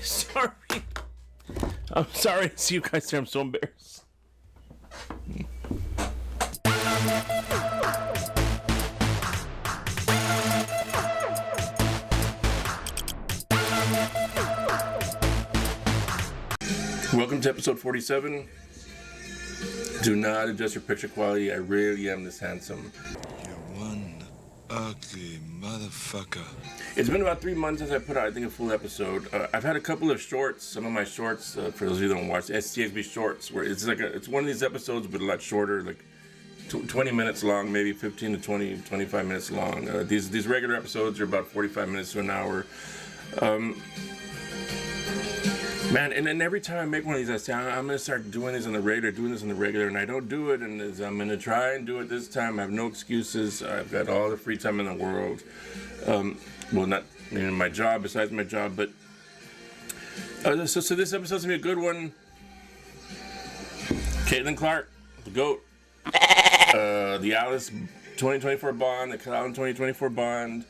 Sorry. I'm sorry to see you guys here. I'm so embarrassed. Welcome to episode 47. Do not adjust your picture quality. I really am this handsome. You're one ugly motherfucker. It's been about 3 months since I put out, I think, a full episode. I've had a couple of shorts. Some of my shorts, for those of you that don't watch, STXB shorts, where it's like it's one of these episodes, but a lot shorter, like 20 minutes long, maybe 15 to 20, 25 minutes long. These regular episodes are about 45 minutes to an hour. Man, and then every time I make one of these, I say, I'm going to start doing this on the regular, and I don't do it, and I'm going to try and do it this time. I have no excuses. I've got all the free time in the world. Well, not in my job, besides my job, but so this episode's going to be a good one. Caitlin Clark, the GOAT, the Alice 2024 Bond, the Calallen 2024 Bond,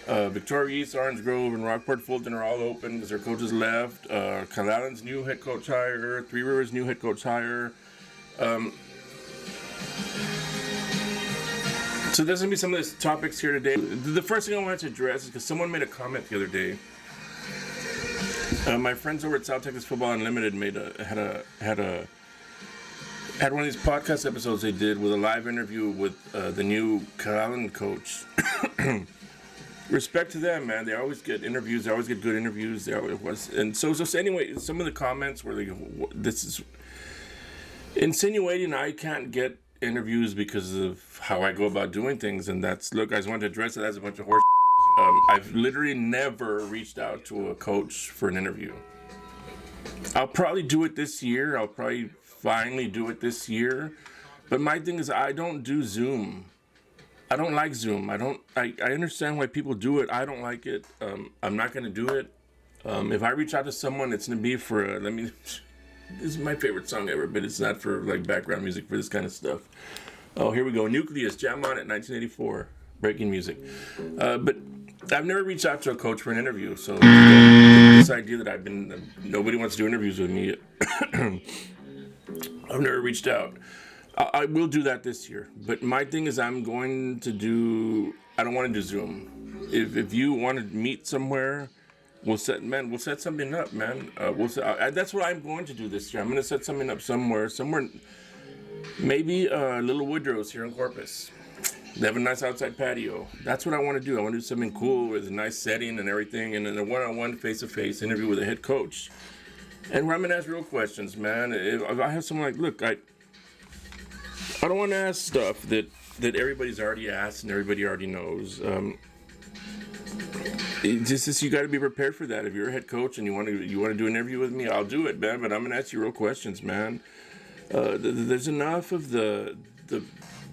Victoria East, Orange Grove, and Rockport Fulton are all open because their coaches left. Calallen's new head coach hire, Three Rivers' new head coach hire. So there's going to be some of these topics here today. The first thing I wanted to address is because someone made a comment the other day. My friends over at South Texas Football Unlimited had one of these podcast episodes they did with a live interview with the new Calallen coach. Respect to them, man. They always get interviews. They always get good interviews. And so anyway, some of the comments were like, "This is insinuating I can't get interviews because of how I go about doing things." And that's, look, I just wanted to address it as a bunch of horse. I've literally never reached out to a coach for an interview. I'll probably do it this year. I'll probably finally do it this year. But my thing is, I don't do Zoom. I don't like Zoom. I understand why people do it. I don't like it. I'm not going to do it. If I reach out to someone, it's going to be for, this is my favorite song ever, but it's not for like background music for this kind of stuff. Oh, here we go. Nucleus, Jam On It, 1984. Breaking music. But I've never reached out to a coach for an interview. So this idea that nobody wants to do interviews with me, I've never reached out. I will do that this year, but my thing is I don't want to do Zoom. If you want to meet somewhere, we'll set something up, man. That's what I'm going to do this year. I'm going to set something up somewhere, maybe Little Woodrow's here in Corpus. They have a nice outside patio. That's what I want to do. I want to do something cool with a nice setting and everything, and then a one-on-one, face-to-face interview with a head coach, and where I'm going to ask real questions, man. If I have someone like, look, I don't want to ask stuff that everybody's already asked and everybody already knows. You got to be prepared for that. If you're a head coach and you want to do an interview with me, I'll do it, man. But I'm gonna ask you real questions, man. There's enough of the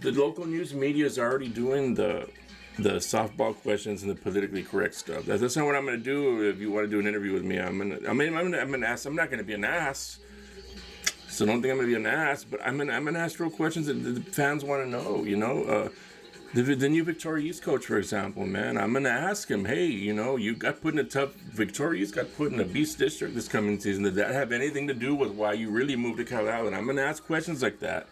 local news media is already doing the softball questions and the politically correct stuff. That's not what I'm gonna do. If you want to do an interview with me, I'm gonna ask. I'm not gonna be an ass. So don't think I'm gonna be an ass, but I'm gonna ask real questions that the fans want to know. You know, the new Victoria East coach, for example, man. I'm gonna ask him, hey, you got put in a tough. Victoria East got put in a beast district this coming season. Did that have anything to do with why you really moved to Calallen? I'm gonna ask questions like that.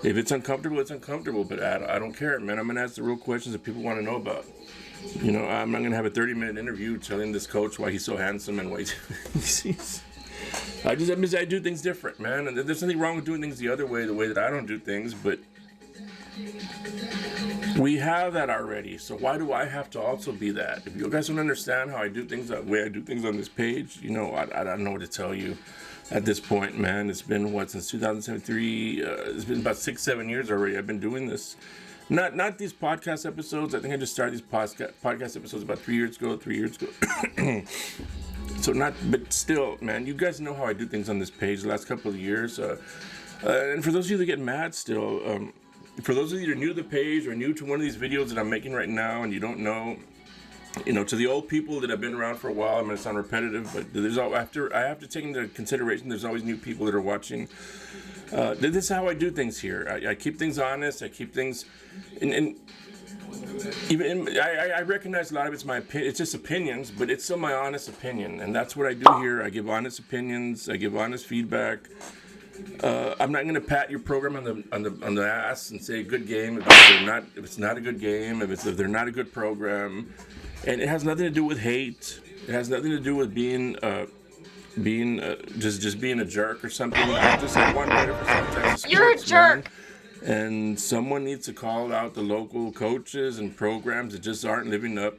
If it's uncomfortable, it's uncomfortable. But I don't care, man. I'm gonna ask the real questions that people want to know about. I'm not gonna have a 30-minute interview telling this coach why he's so handsome and why he's. I do things different, man. And there's nothing wrong with doing things the other way, the way that I don't do things, but we have that already. So why do I have to also be that? If you guys don't understand how I do things, that way I do things on this page, I don't know what to tell you at this point, man. It's been, since 2003? It's been about 6-7 years already. I've been doing this. Not these podcast episodes. I think I just started these podcast episodes about 3 years ago. But still, man, you guys know how I do things on this page the last couple of years. And for those of you that get mad still, for those of you that are new to the page or new to one of these videos that I'm making right now and you don't know, to the old people that have been around for a while, I'm going to sound repetitive, but I have to take into consideration there's always new people that are watching. This is how I do things here. I keep things honest. I keep things... And even I recognize a lot of it's my opinion. It's just opinions, but it's still my honest opinion, and that's what I do here. I give honest opinions. I give honest feedback. I'm not going to pat your program on the ass and say good game if it's not a good game, if they're not a good program, and it has nothing to do with hate. It has nothing to do with being just being a jerk or something. I just have one writer for South Texas sports. You're a jerk. Man. And someone needs to call out the local coaches and programs that just aren't living up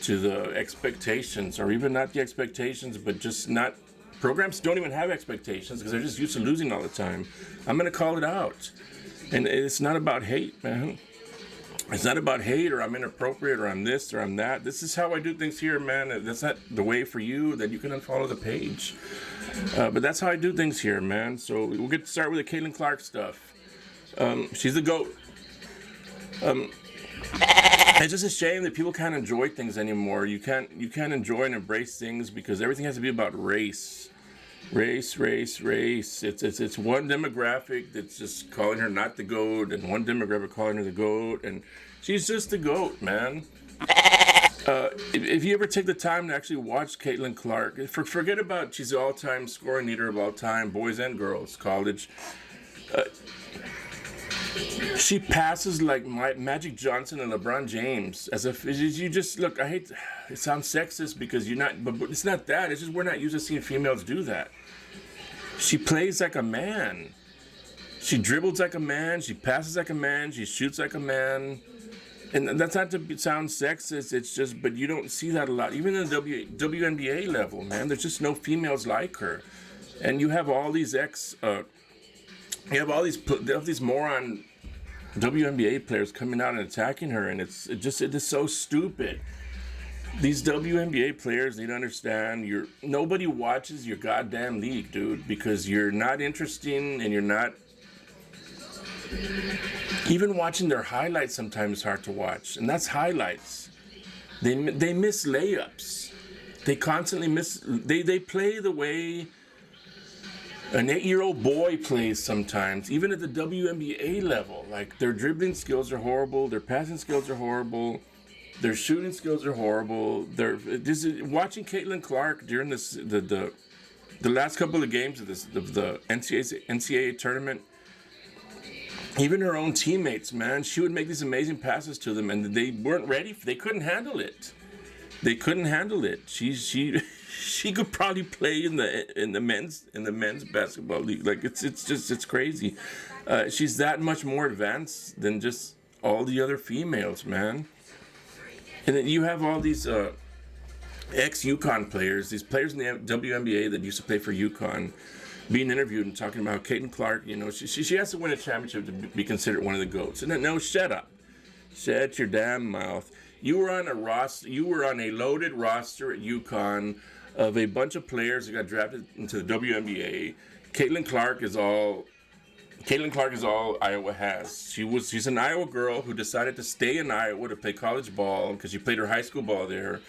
to the expectations, or even not the expectations, but just not. Programs don't even have expectations because they're just used to losing all the time. I'm going to call it out. And it's not about hate, man. It's not about hate or I'm inappropriate or I'm this or I'm that. This is how I do things here, man. If that's not the way for you, then you can unfollow the page. But that's how I do things here, man. So we'll get to start with the Caitlin Clark stuff. She's the GOAT. It's just a shame that people can't enjoy things anymore. You can't enjoy and embrace things because everything has to be about race. Race. It's one demographic that's just calling her not the GOAT, and one demographic calling her the GOAT, and she's just the GOAT, man. If you ever take the time to actually watch Caitlin Clark, forget about she's the all-time scoring leader of all time, boys and girls, college. She passes like Magic Johnson and LeBron James. As if you just look. I hate it sounds sexist because you're not, but it's not that. It's just we're not used to seeing females do that. She plays like a man. She dribbles like a man. She passes like a man. She shoots like a man. And that's not to sound sexist. It's just, but you don't see that a lot. Even in the WNBA level, man, there's just no females like her. And you have all these you have all these moron WNBA players coming out and attacking her, and it is so stupid. These WNBA players need to understand nobody watches your goddamn league, dude, because you're not interesting and you're not. Even watching their highlights sometimes is hard to watch, and that's highlights. They miss layups. They constantly miss. They play the way an 8-year-old boy plays sometimes, even at the WNBA level. Like, their dribbling skills are horrible, their passing skills are horrible, their shooting skills are horrible. Watching Caitlin Clark during the last couple of games of the NCAA tournament, even her own teammates, man, she would make these amazing passes to them, and they weren't ready. They couldn't handle it. She could probably play in the men's basketball league. Like it's crazy. She's that much more advanced than just all the other females, man. And then you have all these ex-UConn players, these players in the WNBA that used to play for UConn, being interviewed and talking about Caitlin Clark. You know, she has to win a championship to be considered one of the GOATs. And then, no, shut up. Shut your damn mouth. You were on a loaded roster at UConn of a bunch of players that got drafted into the WNBA. Caitlin Clark is all Iowa has. She's an Iowa girl who decided to stay in Iowa to play college ball because she played her high school ball there.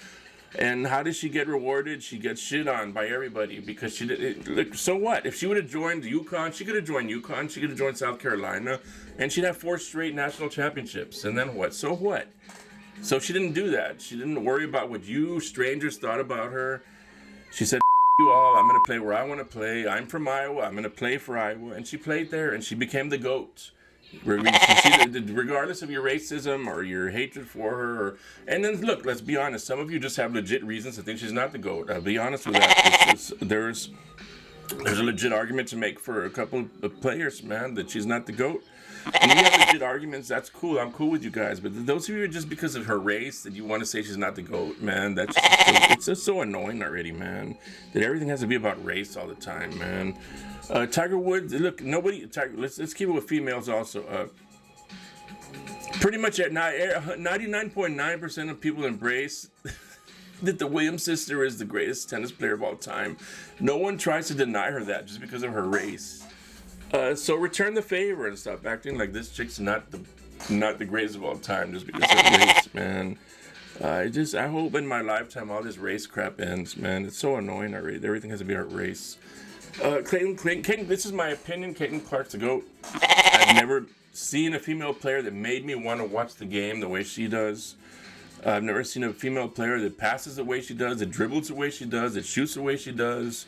And how does she get rewarded? She gets shit on by everybody because she did. So what? If she would have joined UConn, she could have joined UConn. She could have joined South Carolina, and she'd have 4 straight national championships. And then what? So what? So she didn't do that. She didn't worry about what you strangers thought about her. She said, you all, I'm going to play where I want to play. I'm from Iowa. I'm going to play for Iowa. And she played there, and she became the GOAT. Regardless of your racism or your hatred for her. And then, look, let's be honest. Some of you just have legit reasons to think she's not the GOAT. I'll be honest with that. There's a legit argument to make for a couple of players, man, that she's not the GOAT. And you have legit arguments, that's cool. I'm cool with you guys. But those of you just because of her race that you want to say she's not the GOAT, man, it's just so annoying already, man. That everything has to be about race all the time, man. Tiger Woods, look, let's keep it with females also. Pretty much at 99.9% of people embrace that the Williams sister is the greatest tennis player of all time. No one tries to deny her that just because of her race. So return the favor and stop acting like this chick's not the greatest of all time just because of her race, man. I hope in my lifetime all this race crap ends, man. It's so annoying already. Everything has to be about race. Caitlin, this is my opinion. Caitlin Clark's the GOAT. I've never seen a female player that made me want to watch the game the way she does. I've never seen a female player that passes the way she does, that dribbles the way she does, that shoots the way she does.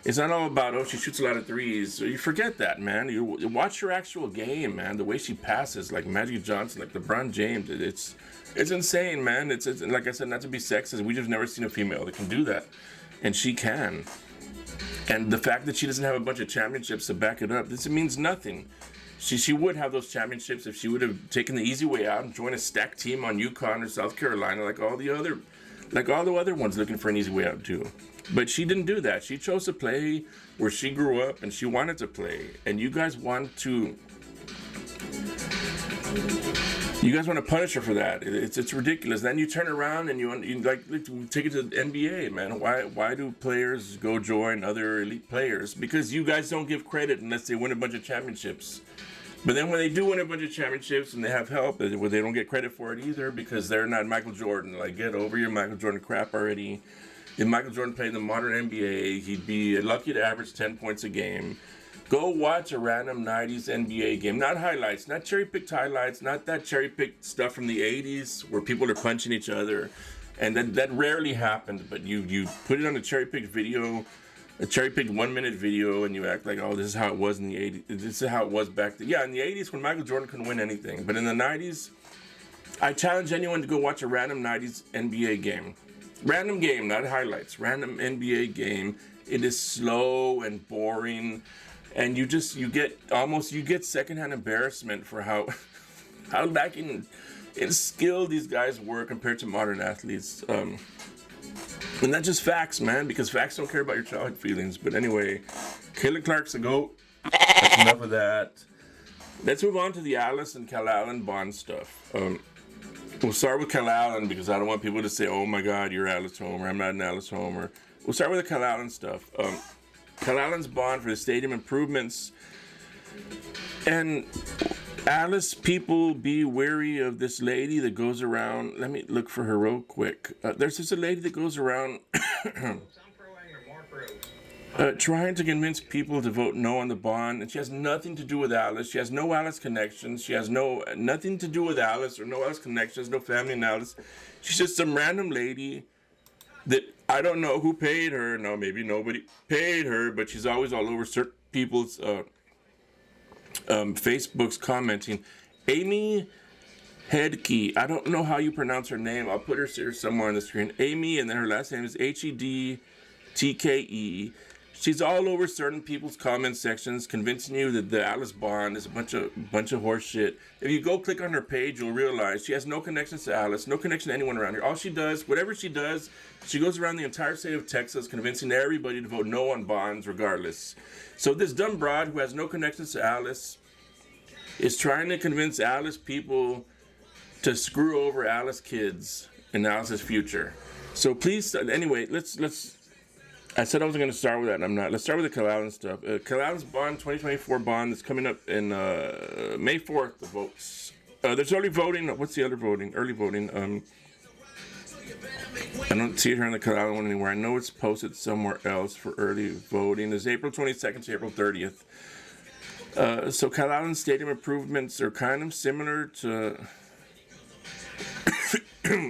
It's not all about, oh, she shoots a lot of threes. So you forget that, man. You watch her actual game, man. The way she passes, like Magic Johnson, like LeBron James. It's insane, man. It's like I said, not to be sexist. We just never seen a female that can do that, and she can. And the fact that she doesn't have a bunch of championships to back it up, this means nothing. She would have those championships if she would have taken the easy way out and joined a stacked team on UConn or South Carolina, like all the other ones looking for an easy way out too. But she didn't do that. She chose to play where she grew up and she wanted to play. And you guys want to punish her for that. It's ridiculous. Then you turn around and you like take it to the NBA, man. Why do players go join other elite players? Because you guys don't give credit unless they win a bunch of championships. But then when they do win a bunch of championships and they have help, they don't get credit for it either because they're not Michael Jordan. Like, get over your Michael Jordan crap already. If Michael Jordan played in the modern NBA, he'd be lucky to average 10 points a game. Go watch a random 90s NBA game. Not highlights, not cherry-picked highlights, not that cherry-picked stuff from the 80s where people are punching each other. And that rarely happened, but you put it on a cherry-picked video, a cherry-picked 1-minute video, and you act like, oh, this is how it was in the 80s. This is how it was back then. Yeah, in the 80s when Michael Jordan couldn't win anything. But in the 90s, I challenge anyone to go watch a random 90s NBA game. Random game, not highlights. Random NBA game. It is slow and boring. And you get secondhand embarrassment for how lacking in skill these guys were compared to modern athletes. And that's just facts, man, because facts don't care about your childhood feelings. But anyway, Caitlin Clark's a GOAT. That's enough of that. Let's move on to the Alice and Calallen Bond stuff. We'll start with Calallen because I don't want people to say, oh my God, you're Alice Homer. I'm not an Alice Homer. We'll start with the Calallen stuff. Calallen's bond for the stadium improvements. And Alice, people, be wary of this lady that goes around. Let me look for her real quick. There's just a lady that goes around trying to convince people to vote no on the bond. And she has nothing to do with Alice. She has no Alice connections. She has nothing to do with Alice or no Alice connections, no family in Alice. She's just some random lady that I don't know who paid her. No, maybe nobody paid her, but she's always all over certain people's Facebook's commenting. Amy Hedke. I don't know how you pronounce her name. I'll put her here somewhere on the screen. Amy, and then her last name is Hedtke. She's all over certain people's comment sections, convincing you that the Alice Bond is a bunch of horse shit. If you go click on her page, you'll realize she has no connections to Alice, no connection to anyone around here. All she does, whatever she does, she goes around the entire state of Texas, convincing everybody to vote no on bonds, regardless. So this dumb broad who has no connections to Alice is trying to convince Alice people to screw over Alice kids and Alice's future. So please, anyway, let's. I said I wasn't going to start with that, and I'm not. Let's start with the Calallen stuff. Calallen's bond, 2024 bond, that's coming up in May 4th, the votes. There's early voting. What's the other voting? Early voting. I don't see it here on the Calallen one anywhere. I know it's posted somewhere else for early voting. There's April 22nd to April 30th. So Calallen stadium improvements are kind of similar to...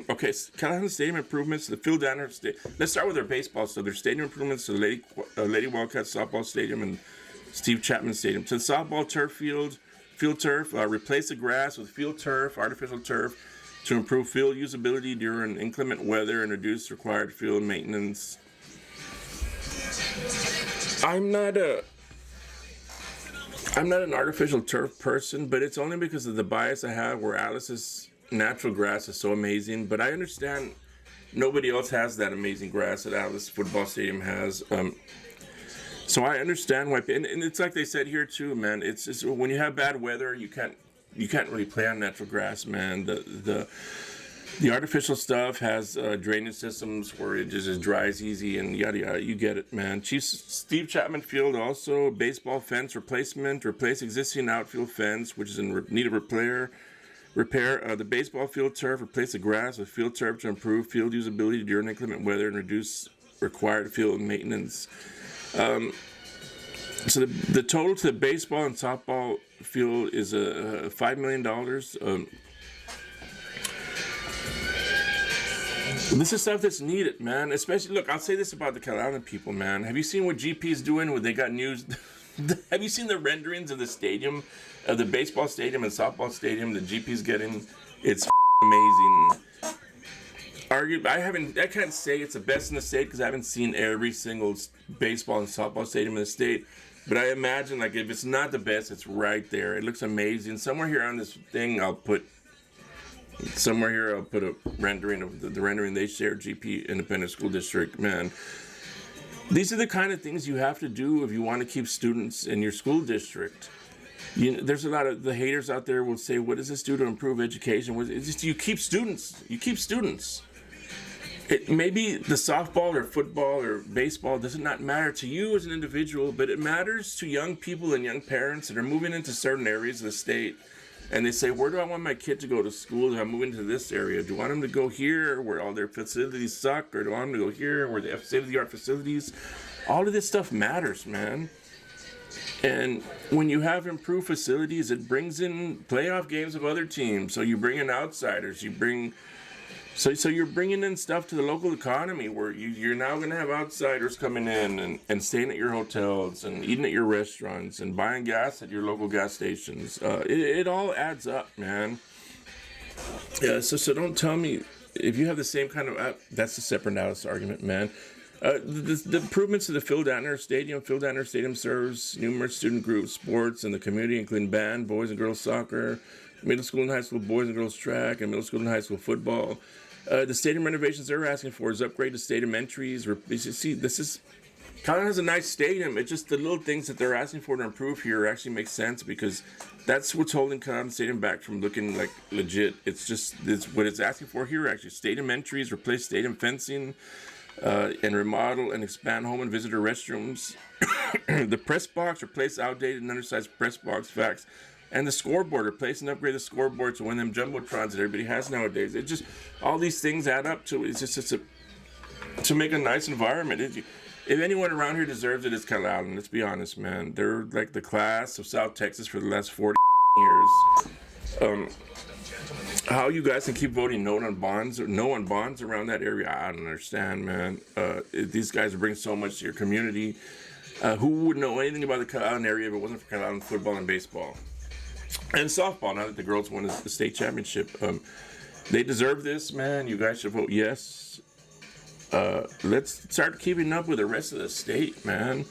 Okay, Callahan Stadium improvements to the Phil Danner Stadium. Let's start with their baseball stuff. Their stadium improvements to the Lady Wildcats softball stadium and Steve Chapman Stadium. To the softball field turf, replace the grass with field turf, artificial turf, to improve field usability during inclement weather and reduce required field maintenance. I'm not an artificial turf person, but it's only because of the bias I have where Alice's natural grass is so amazing, but I understand nobody else has that amazing grass that Alice Football Stadium has. So I understand why, and it's like they said here too, man. It's just when you have bad weather, you can't really play on natural grass, man. The artificial stuff has drainage systems where it just dries easy and yada yada. You get it, man. Steve Chapman Field also baseball fence replacement, replace existing outfield fence which is in need of repair. The baseball field turf, replace the grass with field turf to improve field usability during inclement weather and reduce required field maintenance. So the total to the baseball and softball field is $5 million. This is stuff that's needed, man. Especially, look, I'll say this about the Calallen people, man. Have you seen what GP's doing when they got news? Have you seen the renderings of the stadium, of the baseball stadium and softball stadium that GP's getting? It's amazing. I can't say it's the best in the state because I haven't seen every single baseball and softball stadium in the state. But I imagine, like, if it's not the best, it's right there. It looks amazing. Somewhere here on this thing, I'll put a rendering of the rendering they share, GP Independent School District. Man, these are the kind of things you have to do if you want to keep students in your school district. There's a lot of the haters out there will say, what does this do to improve education? It's just you keep students. Maybe the softball or football or baseball does not matter to you as an individual, but it matters to young people and young parents that are moving into certain areas of the state. And they say, where do I want my kid to go to school if I'm moving to this area? Do I want him to go here where all their facilities suck? Or do I want him to go here where they have state-of-the-art facilities? All of this stuff matters, man. And when you have improved facilities, it brings in playoff games of other teams. So you bring in outsiders. So you're bringing in stuff to the local economy where you're now going to have outsiders coming in and staying at your hotels and eating at your restaurants and buying gas at your local gas stations. It all adds up, man. Yeah, so don't tell me if you have the same kind of... that's a separate analysis argument, man. The improvements to the Phil Dantner Stadium. Phil Dantner Stadium serves numerous student groups, sports, in the community, including band, boys and girls soccer, middle school and high school boys and girls track, and middle school and high school football. The stadium renovations they're asking for is upgrade to stadium entries. Calallen has a nice stadium. It's just the little things that they're asking for to improve here actually makes sense because that's what's holding Calallen Stadium back from looking like legit. It's what it's asking for here actually. Stadium entries, replace stadium fencing, and remodel and expand home and visitor restrooms. The press box, replace outdated and undersized press box facts. And the scoreboard, replace and upgrade the scoreboard to one of them jumbotrons that everybody has nowadays. It just, all these things add up to, to make a nice environment. If anyone around here deserves it, it's Calallen. Let's be honest, man. They're like the class of South Texas for the last 40 years. How you guys can keep voting no on bonds around that area, I don't understand, man. These guys bring so much to your community. Who would know anything about the Calallen area if it wasn't for Calallen football and baseball? And softball, now that the girls won the state championship. They deserve this, man. You guys should vote yes. Let's start keeping up with the rest of the state, man.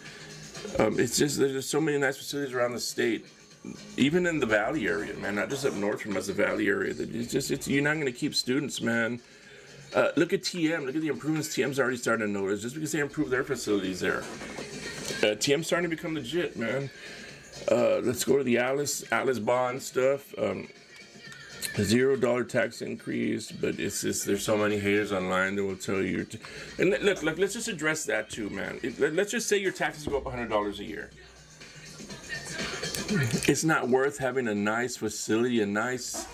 It's just, there's just so many nice facilities around the state. Even in the Valley area, man. Not just up north from us, the Valley area. You're not going to keep students, man. Look at TM. Look at the improvements TM's already starting to notice. Just because they improve their facilities there. TM's starting to become legit, man. Let's go to the Alice Bond stuff. $0 tax increase, but it's just there's so many haters online that will tell you. And look, let's just address that too, man. Let's just say your taxes go up $100 a year. It's not worth having a nice facility, a nice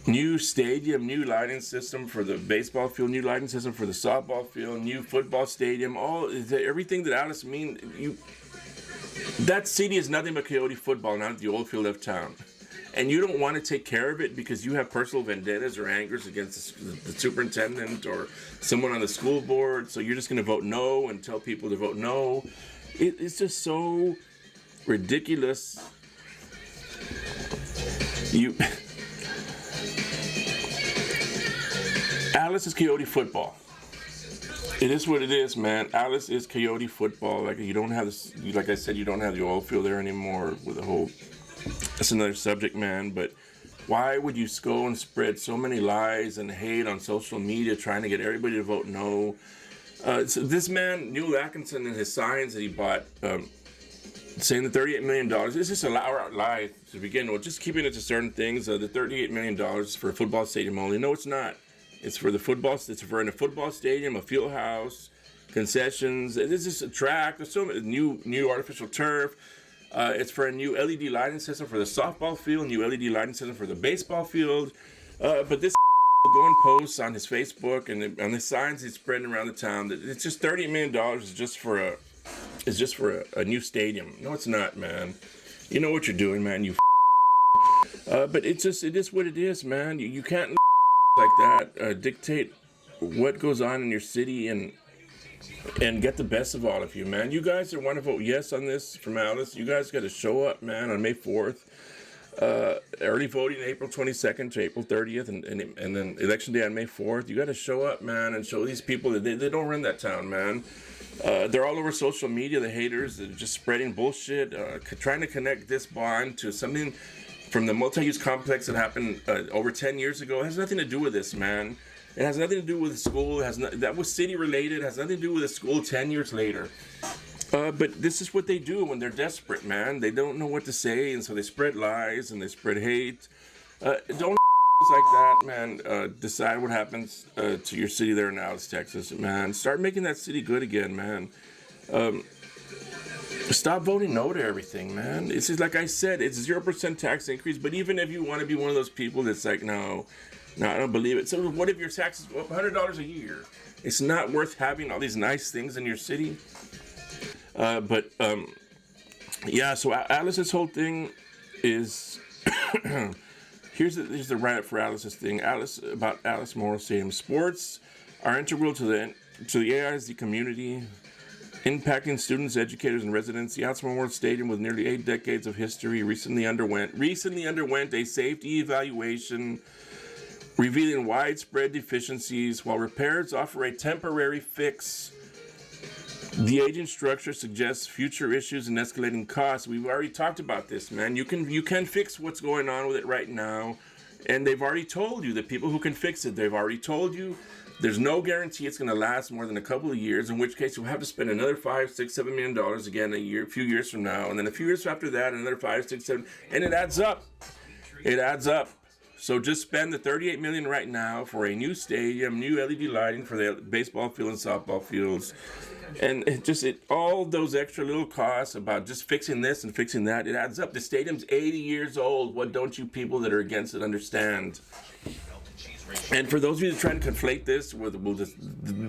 new stadium, new lighting system for the baseball field, new lighting system for the softball field, new football stadium, everything that Alice mean. That city is nothing but Coyote football, not the old field of town. And you don't want to take care of it because you have personal vendettas or angers against the superintendent or someone on the school board. So you're just going to vote no and tell people to vote no. It's just so ridiculous. Alice is Coyote football. It is what it is, man. Alice is Coyote football. Like you don't have this. Like I said, you don't have the oil field there anymore. With the whole, that's another subject, man. But why would you go and spread so many lies and hate on social media, trying to get everybody to vote no? So this man, Neil Atkinson, and his signs that he bought, saying the $38 million. It's just a lie to begin with. Just keeping it to certain things. The $38 million for a football stadium only. No, it's not. It's for the football. It's for a football stadium, a field house, concessions. It's just a track. There's so many new artificial turf. It's for a new LED lighting system for the softball field, new LED lighting system for the baseball field. But this go and posts on his Facebook and on the signs he's spreading around the town that it's just $38 million is just for is just for a new stadium. No, it's not, man. You know what you're doing, man. You. But it is what it is, man. You can't like that dictate what goes on in your city and get the best of all of you, man. You guys that want to vote yes on this from Alice, you guys got to show up, man, on May 4th. Early voting April 22nd to April 30th, and then election day on May 4th. You got to show up, man, and show these people that they don't run that town, man. They're all over social media, the haters. They're just spreading bullshit, trying to connect this bond to something from the multi-use complex that happened over 10 years ago. It has nothing to do with this, man. It has nothing to do with the school. That was city related. It has nothing to do with the school 10 years later. But this is what they do when they're desperate, man. They don't know what to say, and so they spread lies and they spread hate. Don't like that, man. Decide what happens to your city there in Alice, Texas, man. Start making that city good again, man. Stop voting no to everything, man. It's just like I said, it's 0% tax increase. But even if you want to be one of those people that's like, no, I don't believe it. So what if your taxes go up $100 a year? It's not worth having all these nice things in your city. Yeah, so Alice's whole thing is here's the write-up for Alice's thing. Alice Memorial Stadium. Sports are integral to the AISD community, impacting students, educators, and residents. The Alice Memorial Stadium, with nearly 8 decades of history, recently underwent a safety evaluation revealing widespread deficiencies. While repairs offer a temporary fix, the aging structure suggests future issues and escalating costs. We've already talked about this, man. You can fix what's going on with it right now, and they've already told you, the people who can fix it, they've already told you there's no guarantee it's going to last more than a couple of years, in which case you'll have to spend another $5, $6, $7 million again a few years from now, and then a few years after that, another 5, 6, 7, and it adds up. It adds up. So just spend the $38 million right now for a new stadium, new LED lighting for the baseball field and softball fields, and all those extra little costs about just fixing this and fixing that. It adds up. The stadium's 80 years old. What don't you people that are against it understand? And for those of you that are trying to conflate this with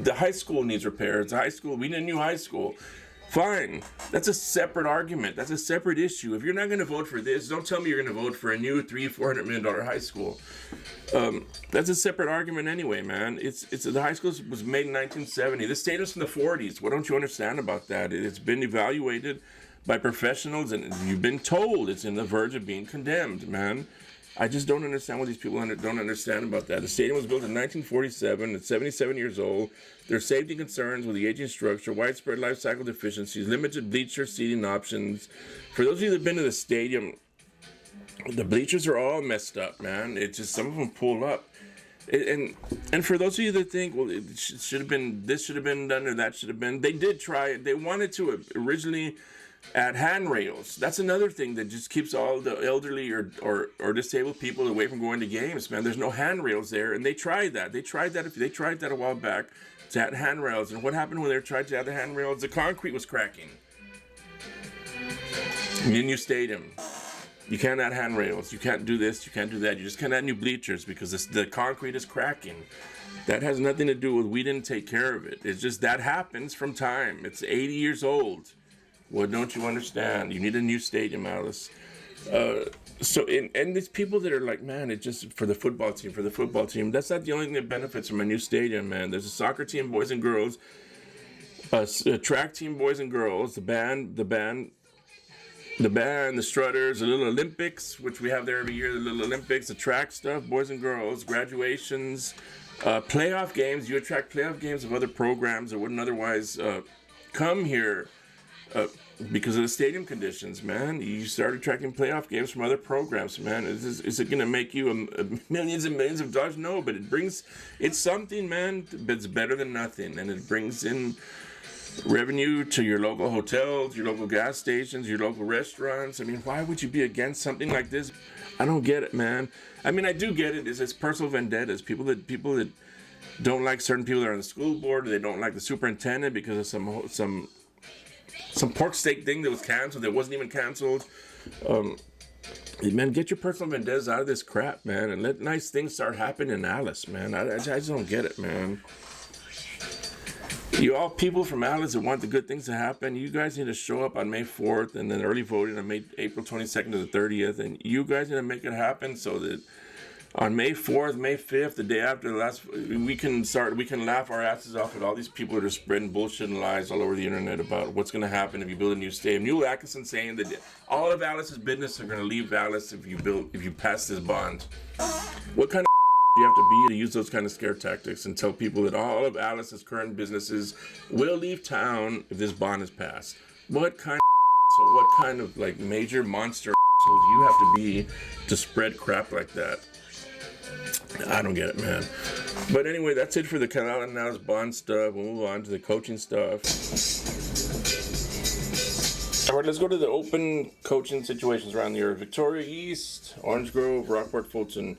the high school needs repairs, we need a new high school. Fine. That's a separate argument. That's a separate issue. If you're not going to vote for this, don't tell me you're going to vote for a new $300-400 million high school. That's a separate argument anyway, man. It's the high school was made in 1970. The stadium's from the 40s. What don't you understand about that? It's been evaluated by professionals, and you've been told it's in the verge of being condemned, man. I just don't understand what these people don't understand about that. The stadium was built in 1947. It's 77 years old. There are safety concerns with the aging structure, widespread life cycle deficiencies, limited bleacher seating options. For those of you that have been to the stadium, the bleachers are all messed up, man. It's just some of them pull up. And for those of you that think, well, it should have been, this should have been done or that should have been, they did try it. They wanted to originally add handrails. That's another thing that just keeps all the elderly or disabled people away from going to games, man. There's no handrails there, and they tried that. They tried that a while back to add handrails. And what happened when they tried to add the handrails? The concrete was cracking. In the new stadium, you can't add handrails. You can't do this. You can't do that. You just can't add new bleachers because the concrete is cracking. That has nothing to do with we didn't take care of it. It's just that happens from time. It's 80 years old. What don't you understand? You need a new stadium, Alice. And these people that are like, man, it's just for the football team. That's not the only thing that benefits from a new stadium, man. There's a soccer team, boys and girls, a track team, boys and girls, the band, the strutters, the little Olympics, which we have there every year, the little Olympics, the track stuff, boys and girls, graduations, playoff games. You attract playoff games of other programs that wouldn't otherwise come here. Because of the stadium conditions, man. You start attracting playoff games from other programs, man. Is it going to make you millions and millions of dollars? No, but it's something, man, that's better than nothing. And it brings in revenue to your local hotels, your local gas stations, your local restaurants. I mean, why would you be against something like this? I don't get it, man. I mean, I do get it. It's personal vendettas. People that don't like certain people that are on the school board, or they don't like the superintendent because of some pork steak thing that was canceled that wasn't even canceled. Man, get your personal vendettas out of this crap, man, and let nice things start happening in Alice, man. I just don't get it, man. You all people from Alice that want the good things to happen, you guys need to show up on May 4th and then early voting on April 22nd to the 30th. And you guys need to make it happen so that on May 4th, May 5th, the day after the last, we can laugh our asses off at all these people that are spreading bullshit and lies all over the internet about what's going to happen if you build a new stadium. Neil Atkinson saying that all of Alice's business are going to leave Alice if you pass this bond. What kind of you have to be to use those kind of scare tactics and tell people that all of Alice's current businesses will leave town if this bond is passed? What kind of like major monster do you have to be to spread crap like that? I don't get it, man. But anyway, that's it for the Calallen Bond stuff. We'll move on to the coaching stuff. All right, let's go to the open coaching situations around the area. Victoria East, Orange Grove, Rockport, Fulton.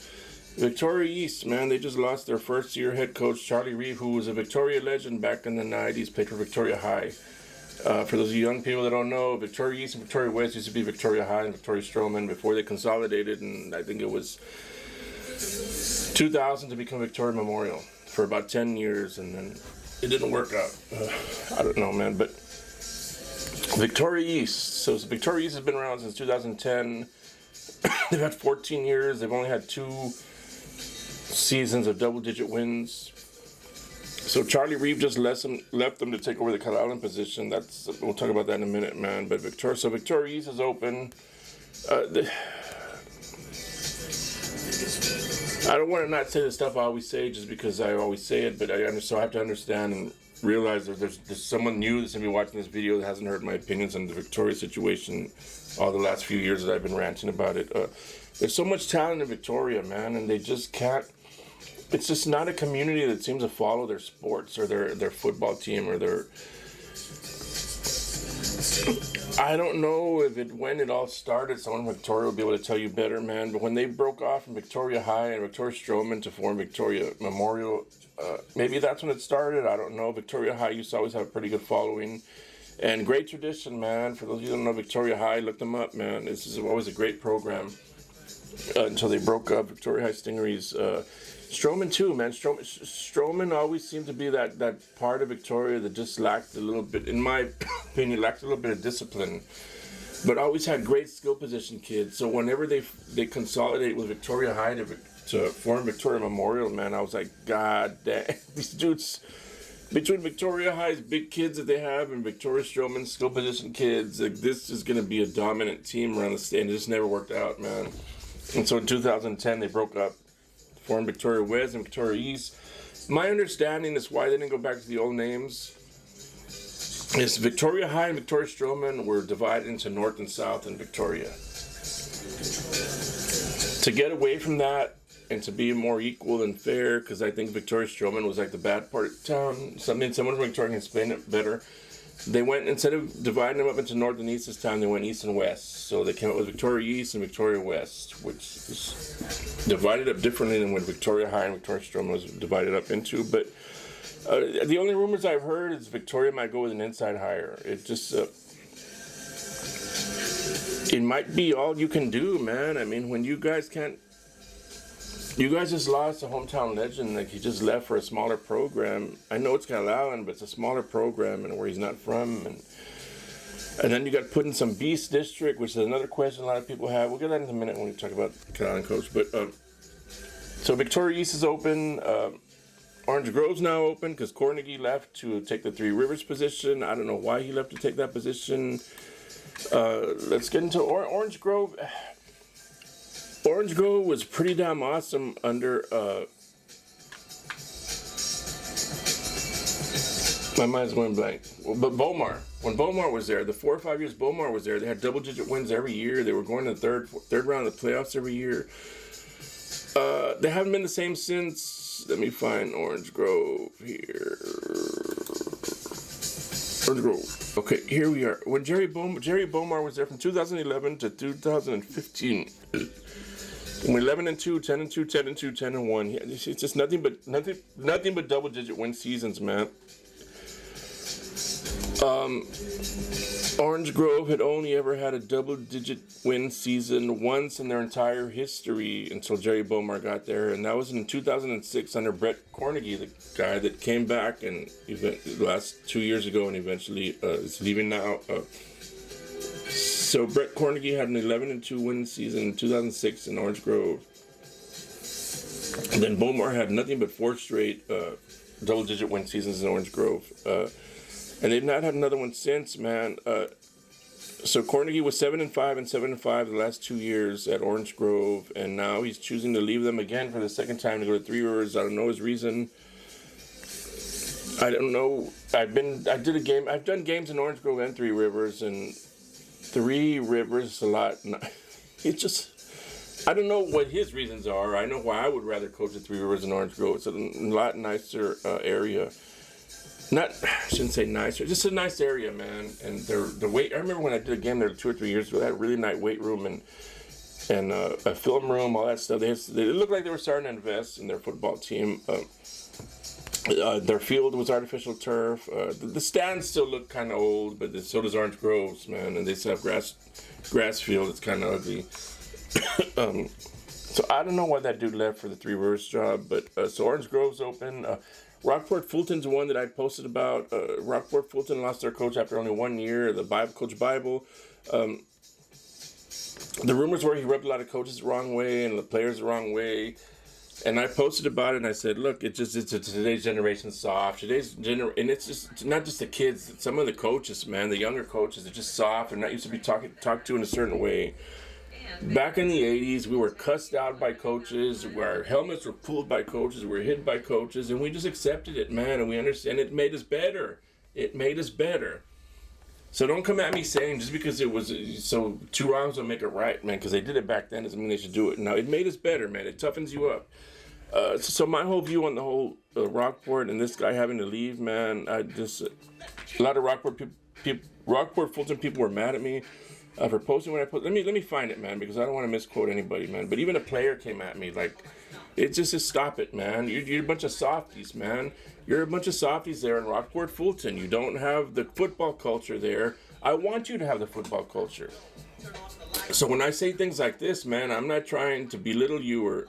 Victoria East, man, they just lost their first-year head coach, Charlie Reeve, who was a Victoria legend back in the 90s, played for Victoria High. For those of you young people that don't know, Victoria East and Victoria West used to be Victoria High and Victoria Stroman before they consolidated, and I think it was 2000 to become Victoria Memorial for about 10 years, and then it didn't work out. I don't know, man, but Victoria East. So Victoria East has been around since 2010. They've had 14 years. They've only had 2 seasons of double-digit wins. So Charlie Reeve just left them to take over the Calallen position. We'll talk about that in a minute, man. But Victoria East is open. I don't want to not say the stuff I always say just because I always say it, but I have to understand and realize that there's someone new that's going to be watching this video that hasn't heard my opinions on the Victoria situation all the last few years that I've been ranting about it. There's so much talent in Victoria, man, and they just can't. It's just not a community that seems to follow their sports or their football team or their. I don't know when it all started. Someone from Victoria will be able to tell you better, man. But when they broke off from Victoria High and Victoria Stroman to form Victoria Memorial, maybe that's when it started. I don't know. Victoria High used to always have a pretty good following. And great tradition, man. For those of you who don't know Victoria High, look them up, man. This is always a great program. Until they broke up, Victoria High Stingarees. Stroman too, man. Stroman always seemed to be that part of Victoria that just lacked a little bit, in my opinion, lacked a little bit of discipline, but always had great skill position kids. So whenever they consolidate with Victoria High to form Victoria Memorial, man, I was like, God damn, these dudes, between Victoria High's big kids that they have and Victoria Stroman's skill position kids, like, this is going to be a dominant team around the state, and it just never worked out, man. And so in 2010, they broke up, formed Victoria West and Victoria East. My understanding is why they didn't go back to the old names is Victoria High and Victoria Stroman were divided into North and South in Victoria. To get away from that and to be more equal and fair, because I think Victoria Stroman was like the bad part of town. Someone from Victoria can explain it better. They went, instead of dividing them up into North and East this time, they went East and West. So they came up with Victoria East and Victoria West, which is divided up differently than what Victoria High and Victoria Stroman was divided up into. But the only rumors I've heard is Victoria might go with an inside hire. It just, it might be all you can do, man. I mean, when you guys can't, you guys just lost a hometown legend. Like, he just left for a smaller program. I know it's Calallen, but it's a smaller program and where he's not from. And then you got put in some Beast District, which is another question a lot of people have. We'll get that in a minute when we talk about Calallen coach. But so Victoria East is open. Orange Grove's now open because Cornegie left to take the Three Rivers position. I don't know why he left to take that position. Let's get into Orange Grove. Orange Grove was pretty damn awesome under, my mind's going blank. But Bomar, when Bomar was there, the 4 or 5 years Bomar was there, they had double-digit wins every year. They were going to the third round of the playoffs every year. They haven't been the same since. Let me find Orange Grove here. Orange Grove. Okay, here we are. When Jerry Bomar was there from 2011 to 2015. 11-2, 10-2, 10-2, 10-1. It's just nothing but double-digit win seasons, man. Orange Grove had only ever had a double-digit win season once in their entire history until Jerry Bomar got there, and that was in 2006 under Brett Cornegie, the guy that came back and last 2 years ago and eventually is leaving now. So Brett Cornegie had an 11-2 win season in 2006 in Orange Grove. And then Bomar had nothing but 4 straight double-digit win seasons in Orange Grove. And they've not had another one since, man. So Cornegie was 7-5 and 7-5 the last 2 years at Orange Grove, and now he's choosing to leave them again for the second time to go to Three Rivers. I don't know his reason. I don't know. I've done games in Orange Grove and Three Rivers, and Three Rivers a lot. It's just, I don't know what his reasons are. I know why I would rather coach at Three Rivers and Orange Grove. It's a lot nicer area. I shouldn't say nicer, just a nice area, man. And the weight, I remember when I did a game there 2 or 3 years ago, they had a really nice weight room and a film room, all that stuff. They looked like they were starting to invest in their football team. Their field was artificial turf. The stands still look kind of old, but so does Orange Grove's, man. And they still have grass field. It's kind of ugly. So I don't know why that dude left for the Three Rivers job, but so Orange Grove's open. Rockport Fulton's one that I posted about. Rockport Fulton lost their coach after only 1 year. Coach Bible. The rumors were he rubbed a lot of coaches the wrong way and the players the wrong way. And I posted about it and I said, look, it's today's generation soft. And it's just not just the kids. Some of the coaches, man, the younger coaches are just soft. They're not used to be talked to in a certain way. Back in the 80s, we were cussed out by coaches, our helmets were pulled by coaches, we were hit by coaches, and we just accepted it, man, and we understand it made us better. It made us better. So don't come at me saying just because it was so 2 wrongs will make it right, man, because they did it back then doesn't mean they should do it now. It made us better, man. It toughens you up. So my whole view on the whole Rockport and this guy having to leave, man, a lot of Rockport Fulton people were mad at me. For posting when I put, let me find it, man, because I don't want to misquote anybody, man. But even a player came at me like, it just says, stop it, man. You're a bunch of softies, man. You're a bunch of softies there in Rockport Fulton. You don't have the football culture there. I want you to have the football culture. So when I say things like this, man, I'm not trying to belittle you or.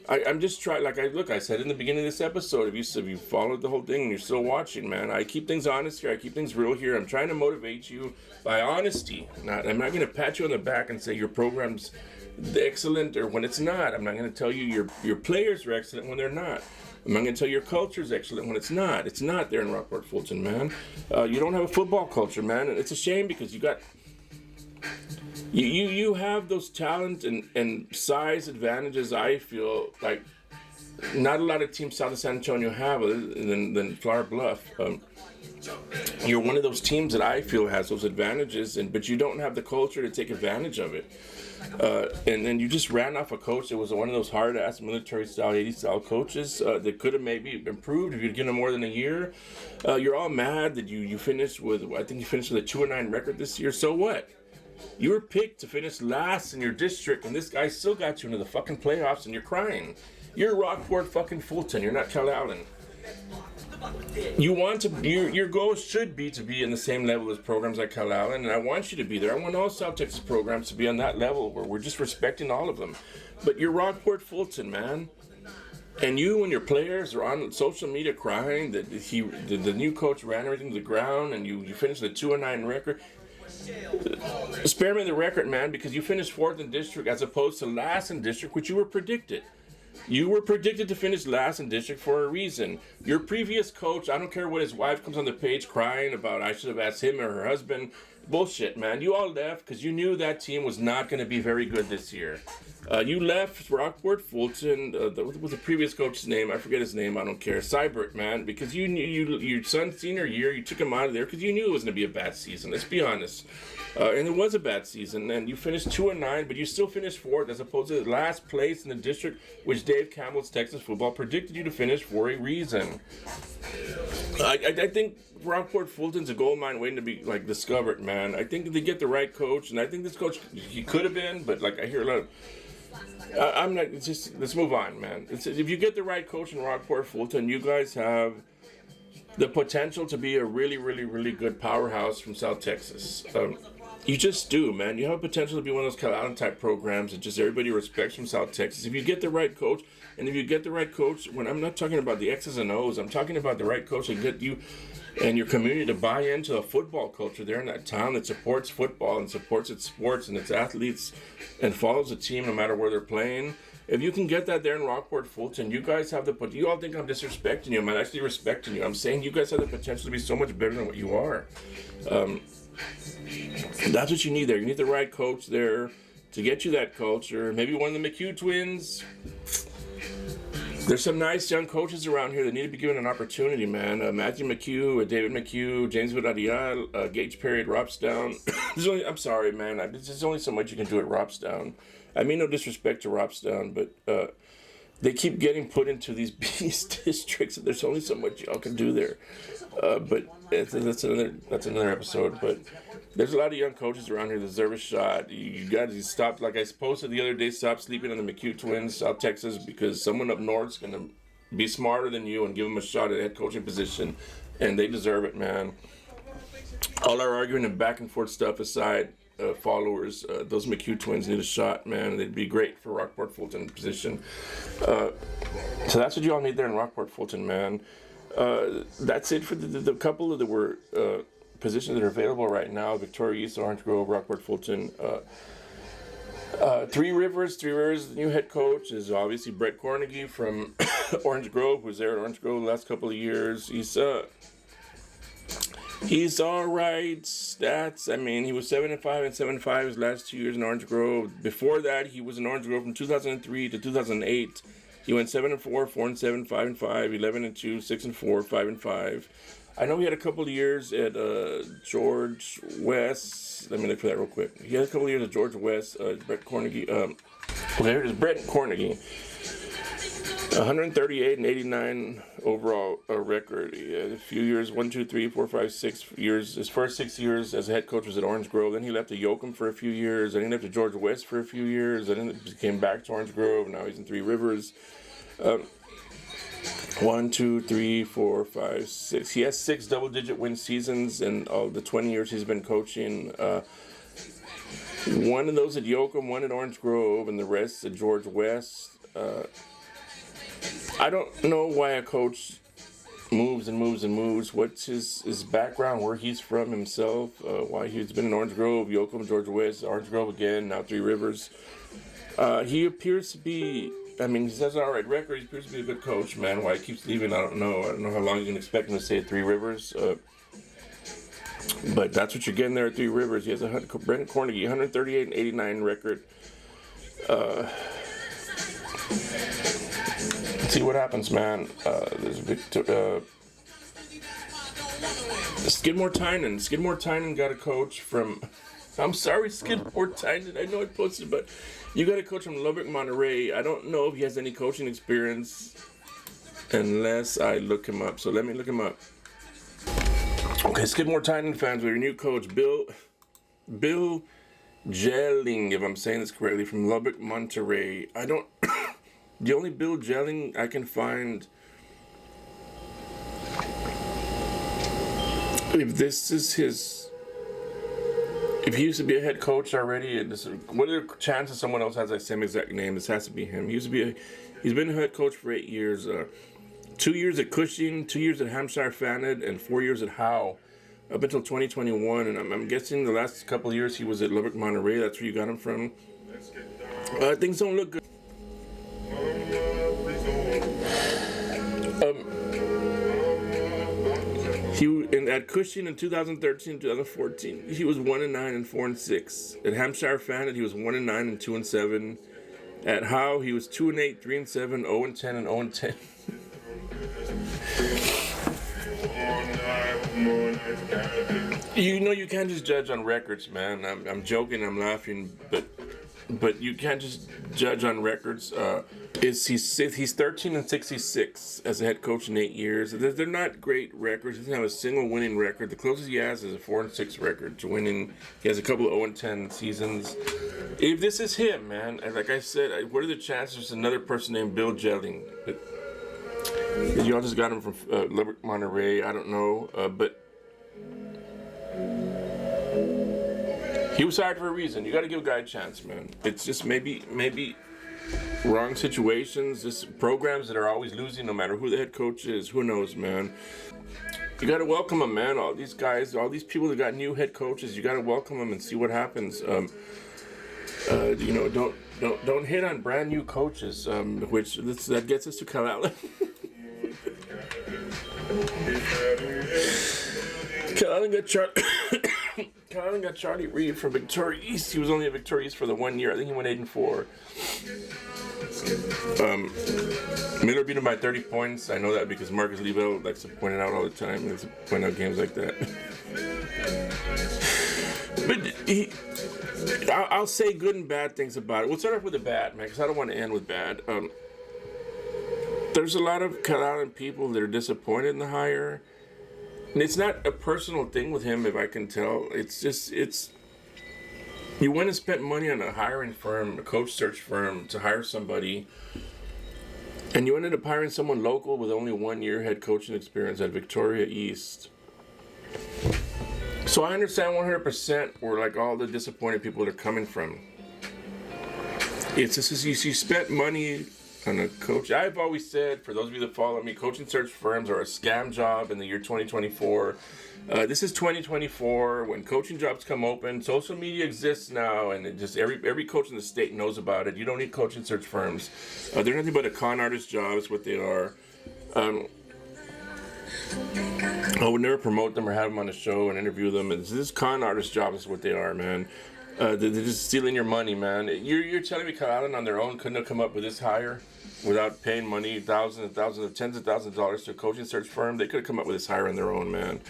I'm just trying, I said in the beginning of this episode, if you followed the whole thing and you're still watching, man, I keep things honest here. I keep things real here. I'm trying to motivate you by honesty. I'm not going to pat you on the back and say your program's excellent or when it's not. I'm not going to tell you your players are excellent when they're not. I'm not going to tell you your culture's excellent when it's not. It's not there in Rockport Fulton, man. You don't have a football culture, man. And it's a shame because you got... You have those talent and size advantages. I feel like not a lot of teams south of San Antonio have other than Flower Bluff. You're one of those teams that I feel has those advantages, but you don't have the culture to take advantage of it. And then you just ran off a coach that was one of those hard-ass military-style, 80-style coaches that could have maybe improved if you'd given him more than a year. You're all mad that you finished with, I think you finished with a 2-9 record this year. So what? You were picked to finish last in your district, and this guy still got you into the fucking playoffs, and you're crying. You're Rockport fucking Fulton. You're not Calallen. You want to. Your goal should be to be in the same level as programs like Calallen, and I want you to be there. I want all South Texas programs to be on that level where we're just respecting all of them. But you're Rockport Fulton, man. And you and your players are on social media crying that the new coach ran everything to the ground, and you finished the 2-9 record. Spare me the record, man, because you finished 4th in district as opposed to last in district, which you were predicted. You were predicted to finish last in district for a reason. Your previous coach, I don't care what his wife comes on the page crying about, I should have asked him or her husband. Bullshit, man. You all left because you knew that team was not going to be very good this year. You left Rockport Fulton. What was the previous coach's name? I forget his name. I don't care. Cybert, man, because you knew your son's senior year, you took him out of there because you knew it was going to be a bad season. Let's be honest. And it was a bad season. And you finished 2-9, but you still finished 4th as opposed to the last place in the district, which Dave Campbell's Texas Football predicted you to finish for a reason. I think Rockport Fulton's a gold mine waiting to be discovered, man. I think if they get the right coach, and I think this coach he could have been, but I hear a lot of. I'm not. It's just let's move on, man. If you get the right coach in Rockport Fulton, you guys have the potential to be a really, really, really good powerhouse from South Texas. You just do, man. You have potential to be one of those Calallen type programs that just everybody respects from South Texas. If you get the right coach, and if you get the right coach, when I'm not talking about the X's and O's, I'm talking about the right coach that get you and your community to buy into a football culture there in that town that supports football and supports its sports and its athletes and follows the team no matter where they're playing. If you can get that there in Rockport, Fulton, you guys have the potential. You all think I'm disrespecting you. I'm actually respecting you. I'm saying you guys have the potential to be so much better than what you are. That's what you need there. You need the right coach there to get you that culture. Maybe one of the McHugh twins. There's some nice young coaches around here that need to be given an opportunity, man. Matthew McHugh, David McHugh, James Vidadial, Gage Perry at Ropstown. I'm sorry, man. There's only so much you can do at Ropstown. I mean no disrespect to Ropstown, but they keep getting put into these beast districts, and there's only so much y'all can do there. But that's another episode. But there's a lot of young coaches around here that deserve a shot. You got to stop, like I posted the other day, stop sleeping on the McHugh twins, South Texas, because someone up north's going to be smarter than you and give them a shot at head coaching position, and they deserve it, man. All our arguing and back and forth stuff aside, followers, those McHugh twins need a shot, man. They'd be great for Rockport Fulton position. So that's what you all need there in Rockport Fulton, man. That's it for the couple of the positions that are available right now: Victoria East, Orange Grove, Rockport Fulton. Three Rivers, the new head coach is obviously Brett Cornegie from Orange Grove, who's there at Orange Grove the last couple of years. He's all right. Stats, I mean, he was 7-5 and 7-5 his last 2 years in Orange Grove. Before that, he was in Orange Grove from 2003 to 2008. He went 7-4, 4-7, 5-5, 11-2, 6-4, 5-5. I know he had a couple of years at George West. Let me look for that real quick. He had a couple of years at George West. Brett Cornegie. There it is, Brett Cornegie. 138 and 89 overall record. He had a few years, 1, 2, 3, 4, 5, 6 years. His first 6 years as a head coach was at Orange Grove. Then he left to Yoakum for a few years. Then he left to George West for a few years. Then he came back to Orange Grove. Now he's in Three Rivers. 1, 2, 3, 4, 5, 6. He has 6 double-digit win seasons in all the 20 years he's been coaching. One of those at Yoakum, one at Orange Grove, and the rest at George West. I don't know why a coach moves and moves and moves. What's his background, where he's from himself, why he's been in Orange Grove, Yoakum, George West, Orange Grove again, now Three Rivers. He appears to be, I mean, he has an alright record. He appears to be a good coach, man. Why he keeps leaving, I don't know. I don't know how long you can expect him to stay at Three Rivers. But that's what you're getting there at Three Rivers. He has Brendan Cornegie, 138 and 89 record. See what happens, man. There's Skidmore Tynan. Skidmore Tynan got a coach from. I'm sorry, Skidmore Tynan. I know I posted, but you got a coach from Lubbock, Monterey. I don't know if he has any coaching experience unless I look him up. So let me look him up. Okay, Skidmore Tynan fans, with your new coach, Bill Jelling, if I'm saying this correctly, from Lubbock, Monterey. I don't. The only Bill Jelling I can find, if this is his, if he used to be a head coach already, what are the chances someone else has that same exact name? This has to be him. He's been a head coach for 8 years. 2 years at Cushing, 2 years at Hampshire Fannin, and 4 years at Howe, up until 2021. And I'm guessing the last couple of years he was at Lubbock, Monterey. That's where you got him from. Things don't look good. At Cushing in 2013, 2014, he was 1-9 and 4-6. At Hampshire Fannin, he was 1-9 and 2-7. At Howe, he was 2-8, 3-7, 0-10, and 0-10. You know, you can't just judge on records, man. I'm joking, I'm laughing, but you can't just judge on records. He's 13 and 66 as a head coach in 8 years. They're not great records. He doesn't have a single winning record. The closest he has is a 4-6 record to winning. He has a couple of 0-10 seasons. If this is him, man, like I said, what are the chances there's another person named Bill Jelling? Y'all just got him from Monterey. I don't know, but he was hired for a reason. You got to give a guy a chance, man. It's just maybe wrong situations. Just programs that are always losing, no matter who the head coach is. Who knows, man? You got to welcome them, man. All these guys, all these people that got new head coaches, you got to welcome them and see what happens. Don't hit on brand new coaches, that gets us to Calallen. Calallen got Charlie Reeve from Victoria East. He was only at Victoria East for the 1 year. I think he went 8-4. Miller beat him by 30 points. I know that because Marcus Levell likes to point it out all the time. He likes to point out games like that. But I'll say good and bad things about it. We'll start off with the bad, man, because I don't want to end with bad. There's a lot of Calallen people that are disappointed in the hire. And it's not a personal thing with him, if I can tell. It's you went and spent money on a hiring firm, a coach search firm, to hire somebody, and you ended up hiring someone local with only 1 year head coaching experience at Victoria East. So I understand 100% where like all the disappointed people are coming from. It's just you spent money on a coach. I've always said, for those of you that follow me, coaching search firms are a scam job in the year 2024. This is 2024 when coaching jobs come open. Social media exists now, and it just every coach in the state knows about it. You don't need coaching search firms. They're nothing but a con artist job is what they are. I would never promote them or have them on the show and interview them. And this con artist job is what they are, man. They're just stealing your money, man. You're telling me Calallen on their own couldn't have come up with this hire without paying money, thousands and thousands of tens of thousands of dollars to a coaching search firm? They could have come up with this hire on their own, man.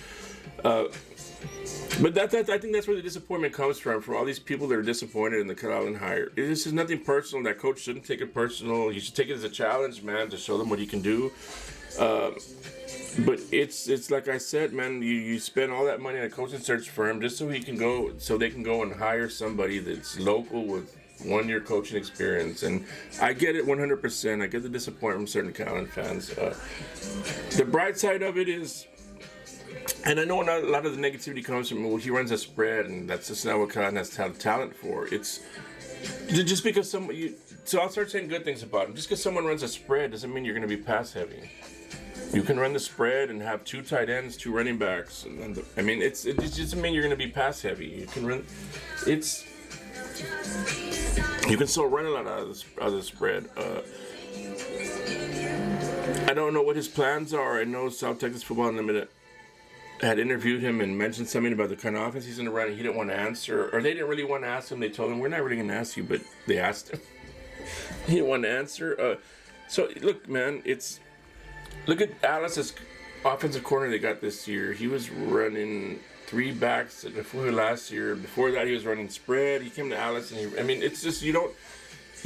But I think that's where the disappointment comes from all these people that are disappointed in the Calallen hire. This is nothing personal. That coach shouldn't take it personal. He should take it as a challenge, man, to show them what he can do. But it's like I said, man. You spend all that money on a coaching search firm just so they can go and hire somebody that's local with 1 year coaching experience. And I get it 100%. I get the disappointment from certain Calallen fans. The bright side of it is, and I know a lot of the negativity comes from, well, he runs a spread, and that's just not what Calallen has talent for. It's just because so I'll start saying good things about him. Just because someone runs a spread doesn't mean you're going to be pass heavy. You can run the spread and have 2 tight ends, 2 running backs. It doesn't mean you're going to be pass heavy. You can run. You can still run a lot out of the spread. I don't know what his plans are. I know South Texas Football Unlimited had interviewed him and mentioned something about the kind of offense he's going to run, and he didn't want to answer, or they didn't really want to ask him. They told him, we're not really going to ask you, but they asked him. He didn't want to answer. So look, man, look at Alice's offensive corner they got this year. He was running 3 backs before last year. Before that, he was running spread. He came to Alice, and it's just he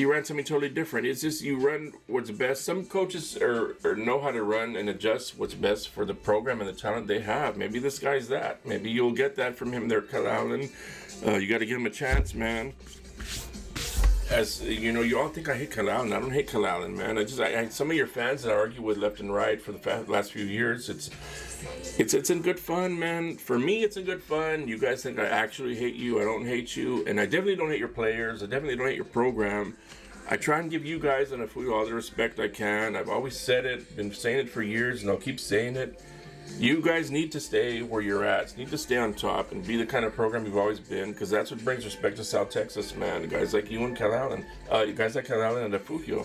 ran something totally different. It's just you run what's best. Some coaches know how to run and adjust what's best for the program and the talent they have. Maybe this guy's that. Maybe you'll get that from him there, Calallen. You got to give him a chance, man. As you know, you all think I hate Calallen. I don't hate Calallen, man. Some of your fans that I argue with left and right for the last few years, it's in good fun, man. For me, it's in good fun. You guys think I actually hate you. I don't hate you, and I definitely don't hate your players. I definitely don't hate your program. I try and give you guys and all the respect I can. I've always said it, been saying it for years, and I'll keep saying it. You guys need to stay where you're at. You need to stay on top and be the kind of program you've always been, because that's what brings respect to South Texas, man. Guys like you and Calallen, guys like Calallen and Refugio.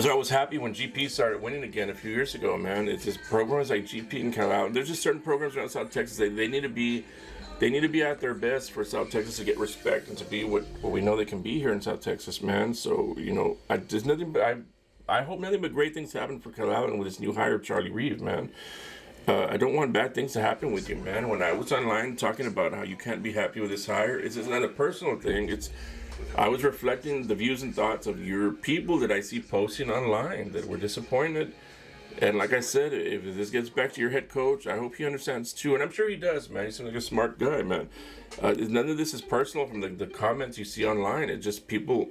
So I was happy when GP started winning again a few years ago, man. It's just programs like GP and Calallen. There's just certain programs around South Texas. They need to be at their best for South Texas to get respect and to be what we know they can be here in South Texas, man. So I hope nothing but great things happen for Calallen with his new hire, Charlie Reeve, man. I don't want bad things to happen with you, man. When I was online talking about how you can't be happy with this hire, it's not a personal thing. I was reflecting the views and thoughts of your people that I see posting online that were disappointed. And like I said, if this gets back to your head coach, I hope he understands too. And I'm sure he does, man. He seems like a smart guy, man. None of this is personal from the comments you see online. It's just people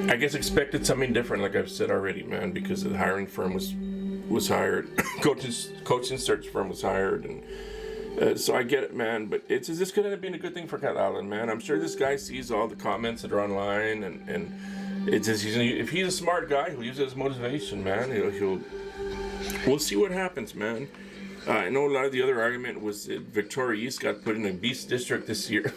I guess expected something different, like I've said already, man, because the hiring firm was hired, coaching search firm was hired, and so I get it, man. But it's this could end up being a good thing for Calallen, man. I'm sure this guy sees all the comments that are online, and it's just, if he's a smart guy, he'll use it as motivation, man. We'll see what happens, man. I know a lot of the other argument was that Victoria East got put in a beast district this year.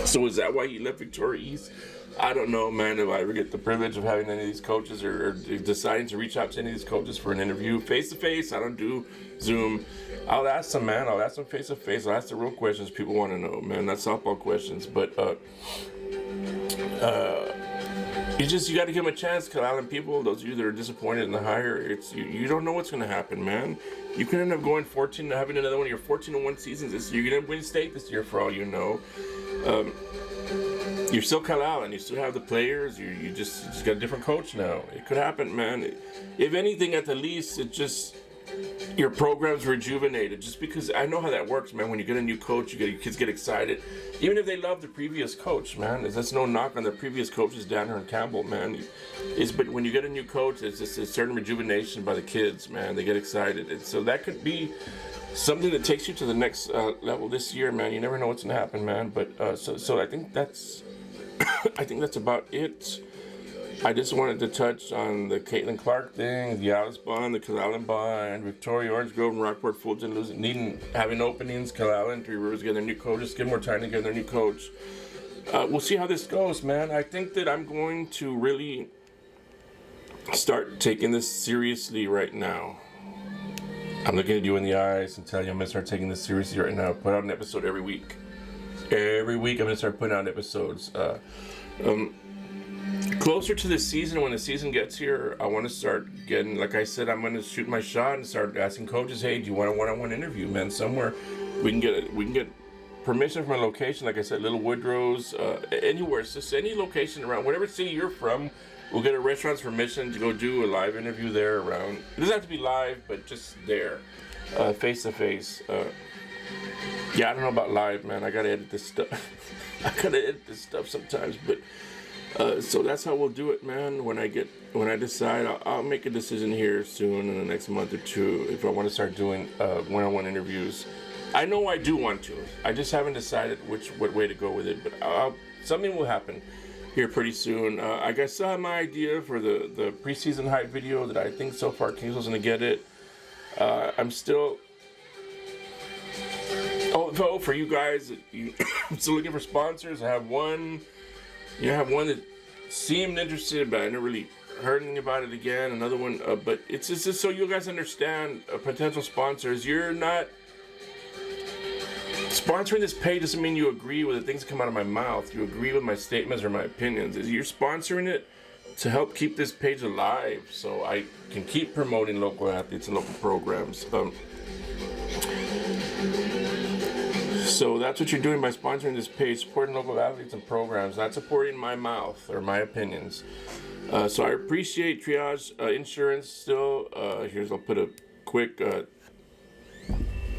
So is that why he left Victoria East? I don't know, man. If I ever get the privilege of having any of these coaches or deciding to reach out to any of these coaches for an interview face to face, I don't do Zoom. I'll ask them, man. I'll ask them face to face. I'll ask the real questions people want to know, man. Not softball questions, but you got to give them a chance, Calallen people. Those of you that are disappointed in the hire, you don't know what's going to happen, man. You can end up going 14, having another one of your 14-1 seasons this year. You're going to win state this year, for all you know. You're still Calallen. You still have the players. You just got a different coach now. It could happen, man. If anything, at the least, it just your program's rejuvenated. Just because I know how that works, man. When you get a new coach, your kids get excited, even if they love the previous coach, man. That's no knock on the previous coaches down here in Campbell, man. But when you get a new coach, it's just a certain rejuvenation by the kids, man. They get excited, and so that could be something that takes you to the next level this year, man. You never know what's gonna happen, man. But so I think that's about it. I just wanted to touch on the Caitlin Clark thing, the Alice Bond, the Calallen Bond, Victoria, Orange Grove, and Rockport, Fulton having openings, Calallen, Three Rivers getting their new coach, just give more time to get their new coach. We'll see how this goes, man. I think that I'm going to really start taking this seriously right now. I'm looking at you in the eyes and tell you I'm going to start taking this seriously right now. Put out an episode every week. Every week I'm going to start putting out episodes. Closer to the season, when the season gets here, I want to start getting, like I said, I'm going to shoot my shot and start asking coaches, hey, do you want a one-on-one interview, man? Somewhere we can get permission from a location, like I said, Little Woodrow's, anywhere, it's just any location around, whatever city you're from, we'll get a restaurant's permission to go do a live interview there around. It doesn't have to be live, but just there, face to face. Yeah, I don't know about live, man. I gotta edit this stuff. Sometimes, but so that's how we'll do it, man. When I decide, I'll make a decision here soon in the next month or two if I want to start doing one-on-one interviews. I know I do want to. I just haven't decided what way to go with it, but something will happen here pretty soon. I guess I have my idea for the preseason hype video that I think so far Kingsville's gonna get it. I'm still. Oh, for you guys, I'm still looking for sponsors. I have one that seemed interested, but I never really heard anything about it again. Another one, but it's just so you guys understand, potential sponsors. You're not sponsoring this page doesn't mean you agree with the things that come out of my mouth. You agree with my statements or my opinions. You're sponsoring it to help keep this page alive, so I can keep promoting local athletes and local programs. So that's what you're doing by sponsoring this page, supporting local athletes and programs, not supporting my mouth or my opinions. So I appreciate Triage Insurance still. I'll put a quick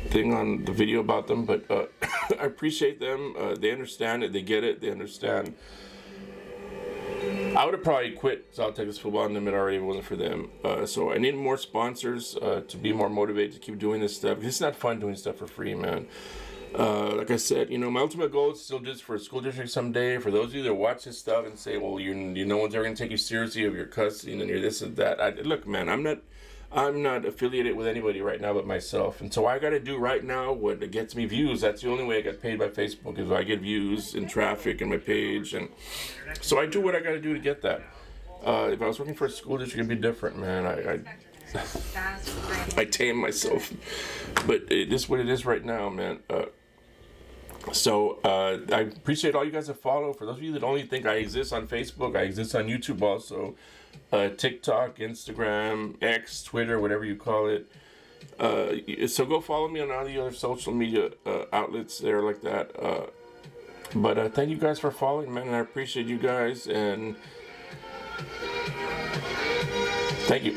thing on the video about them, but I appreciate them. They understand it. They get it. They understand. I would have probably quit South Texas Football in the mid already if it wasn't for them. So I need more sponsors to be more motivated to keep doing this stuff. It's not fun doing stuff for free, man. Like I said, my ultimate goal is still just for a school district someday. For those of you that watch this stuff and say, well, no one's ever going to take you seriously if you're cussing and you're this and that. Look, man, I'm not affiliated with anybody right now but myself. And so I got to do right now what gets me views. That's the only way I get paid by Facebook is I get views and traffic in my page. And so I do what I got to do to get that. If I was working for a school district, it'd be different, man. I tame myself. But it is what it is right now, man. So I appreciate all you guys that follow. For those of you that only think I exist on Facebook, I exist on YouTube also. TikTok, Instagram, X, Twitter, whatever you call it. So go follow me on all the other social media outlets there like that. But thank you guys for following, man, and I appreciate you guys, and thank you.